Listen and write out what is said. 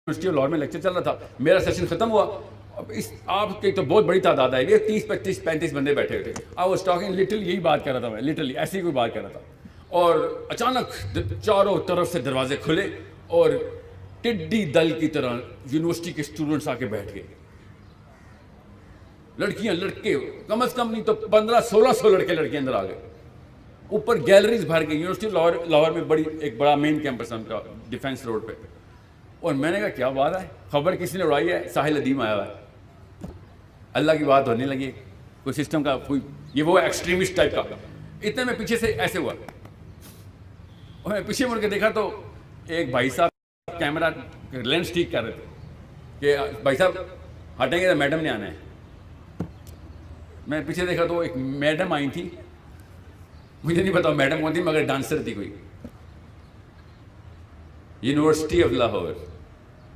University of Lahore میں lecture چل رہا تھا, میرا سیشن ختم ہوا. اب اس آپ کی تو بہت بڑی تعداد ہے, یہ 30-35 بندے بیٹھے ہوئے تھے. آئی واز ٹاکنگ لٹرلی, یہی بات کر رہا تھا میں, لٹرلی ایسی کوئی بات کر رہا تھا, اور اچانک چاروں طرف سے دروازے کھلے اور ٹڈی دل کی طرح یونیورسٹی کے اسٹوڈنٹس آ کے بیٹھ گئے. لڑکیاں لڑکے کم از کم نہیں تو 1500-1600 لڑکے لڑکیاں اندر آ گئے. اوپر گیلریز بھر گئی. یونیورسٹی لاہور میں ایک بڑا مین کیمپس ہے ان کا, ڈیفینس روڈ پہ. اور میں نے کہا کیا بات ہے, خبر کسی نے اڑائی ہے, ساحل ادیم آیا ہوا ہے. اللہ کی بات ہونے لگی, کوئی سسٹم کا کوئی یہ وہ ایکسٹریمسٹ ٹائپ کا. اتنے میں پیچھے سے ایسے ہوا, اور میں پیچھے مڑ کے دیکھا تو ایک بھائی صاحب کیمرہ لینس ٹھیک کر رہے تھے کہ بھائی صاحب ہٹیں گے تو میڈم نے آنا ہے. میں پیچھے دیکھا تو ایک میڈم آئی تھی, مجھے نہیں پتا میڈم کون تھی, مگر ڈانسر تھی کوئی. University of Lahore.